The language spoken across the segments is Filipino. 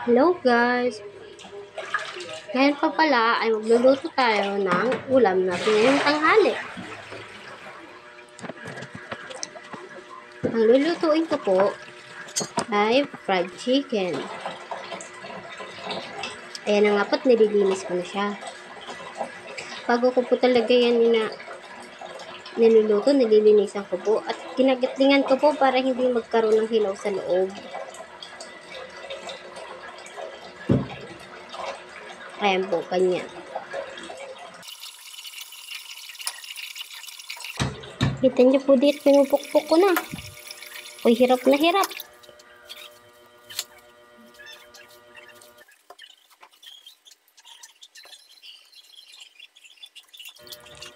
Hello guys! Ngayon pa pala ay magluluto tayo ng ulam natin ngayong tanghali. Ang lulutuin ko po ay fried chicken. Ayan na nga po't nililinis ko na siya. Bago ko po talaga yan niluluto, nililinisan ko po at kinagatlingan ko po para hindi magkaroon ng hilaw sa loob. Ayan po, ganyan. Kita niyo po dito, pinupukpok ko na. Uy, hirap na hirap.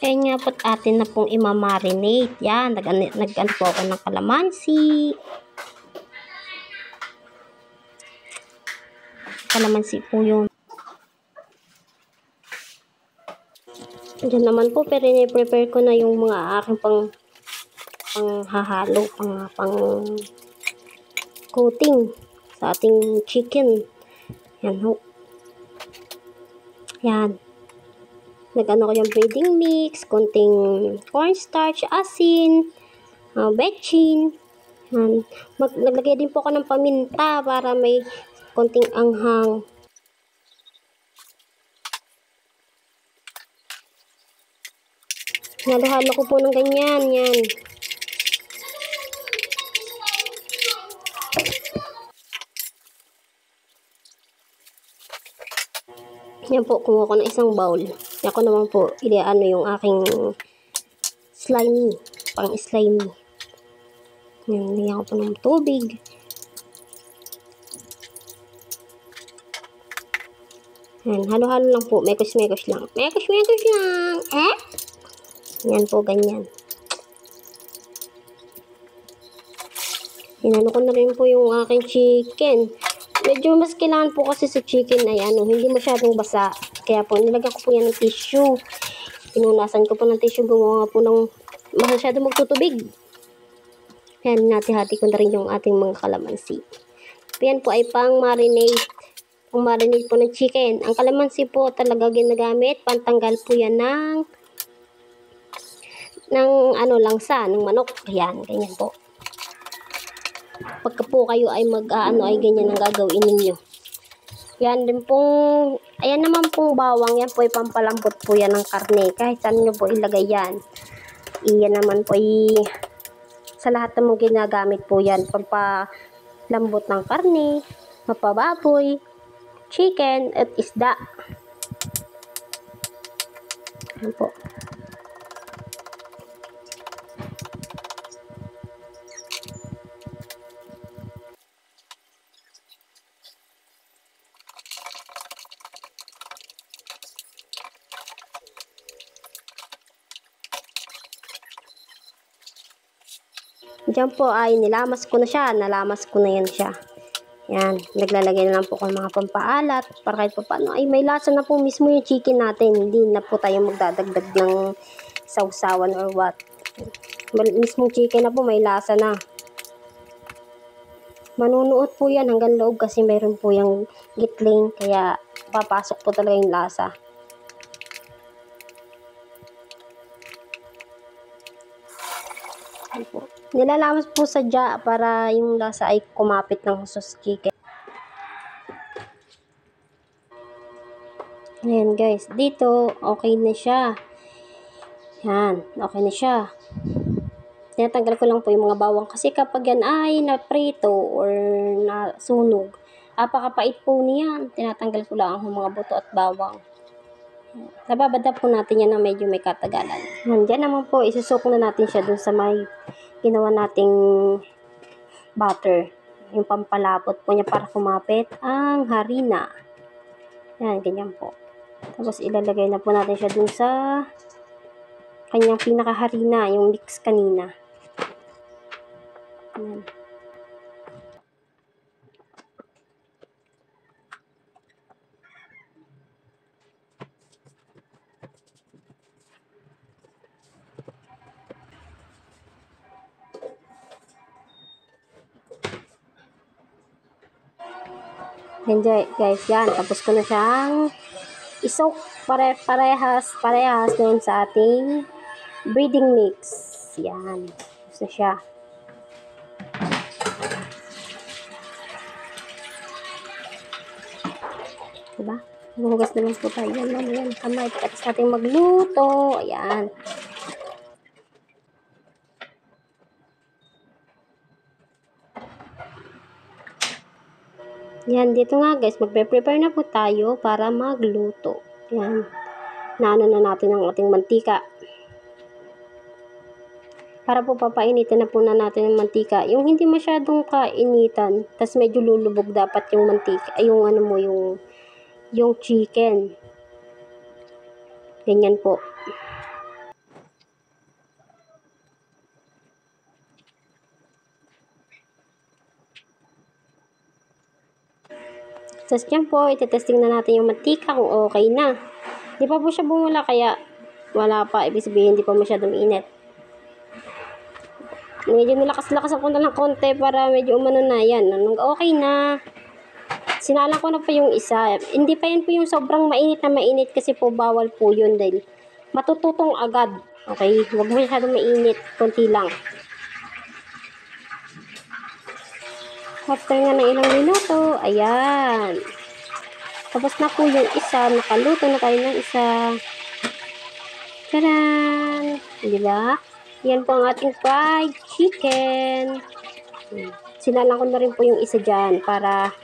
Ayan nga po't atin na pong imamarinate. Yan, nag-ano po ako ng kalamansi. Kalamansi po yun. Diyan naman po, pero prepare ko na yung mga aking panghahalo, pang coating sa ating chicken. Yan ho. Yan. Nag-ano ko yung breading mix, konting cornstarch, asin, bechin. Yan. Naglagay din po ako ng paminta para may konting anghang. Halo-halo ko po ng ganyan. Yan. Yan po, kumuha ko ng isang bowl. Ako naman po, ano yung aking slimy, pang slimy. Yan, lagyan ko po ng tubig. Yan, halo-halo lang po, mekos-mekos lang. Mekos-mekos lang! Yan po, ganyan. Inano ko na rin po yung aking chicken. Medyo mas kailangan po kasi sa chicken ay hindi masyadong basa. Kaya po, nilagyan ko po yan ng tissue. Pinunasan ko po ng tissue, gumawa po ng masyadong magtutubig. Yan, hati-hati ko na rin yung ating mga kalamansi. Yan po ay pang-marinate. Pang-marinate po ng chicken. Ang kalamansi po talaga ginagamit. Pantanggal po yan ng langsa, ng manok. Yan, ganyan po. Pagka po kayo ay ay ganyan ang gagawin ninyo. Yan din pong, ayan naman pong bawang, yan po ay pampalambot po yan ng karne. Kahit saan nyo po ilagay yan. Iyan naman po sa lahat ng mga ginagamit po yan. Pampalambot ng karne, mapababoy, chicken, at isda. Yan po. Diyan po ay nilamas ko na siya. Nalamas ko na yan siya. Yan. Naglalagay na lang po ko ng mga pampaalat para kahit pa paano ay may lasa na po mismo yung chicken natin. Hindi na po tayo magdadagdag ng sausawan or what. Mismong chicken na po may lasa na. Manunuot po yan hanggang loob kasi mayroon po yung gitling. Kaya papasok po talaga yung lasa. Nilalamas po sadya para yung lasa ay kumapit ng sauce chicken. Ayan guys, dito okay na siya. Yan, okay na siya. Tinatanggal ko lang po yung mga bawang kasi kapag yan ay naprito or nasunog, apakapait po niyan. Tinatanggal ko lang ang mga buto at bawang. Nababada po natin yan na medyo may katagalan. Diyan naman po, isusok na natin siya dun sa may ginawa nating butter. Yung pampalapot po niya para kumapit ang harina. Yan, ganyan po. Tapos ilalagay na po natin siya dun sa kanyang pinakaharina, yung mix kanina. Yan. Yan guys, yan. Tapos ko na siyang isok parehas doon sa ating breeding mix. Yan. Tapos na siya. Diba? Hugas naman po tayo. Yan. Kamay. Tapos natin magluto. Ayan. Yan, dito nga guys, magpe-prepare na po tayo para magluto. Yan. Naano na natin ang ating mantika. Para po papainitin na po na natin ang mantika. Yung hindi masyadong kainitan, tas medyo lulubog dapat yung mantika, ay yung ano mo, yung chicken. Ganyan po. Tapos dyan po, itetesting na natin yung mantika kung okay na. Di pa po siya bumula, kaya wala pa. Ibig sabihin, hindi pa masyadong init. Medyo nilakas-lakas ako na ng konti para medyo umano na yan. Okay na. Sinalang ko na po yung isa. Hindi pa yan po yung sobrang mainit na mainit kasi po bawal po yun dahil matututong agad. Okay? Huwag masyadong mainit. Konti lang. After nga ng ilang minuto, ayan. Tapos na po yung isa. Nakaluto na tayo ng isa. Taran! Diba? Yan po ang ating fried chicken. Sinalang ko na rin po yung isa dyan para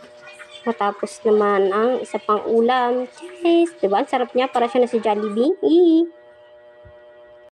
matapos naman ang isa pang ulam. Cheese! Diba? Ang sarap niya. Para siya na si Jollibee.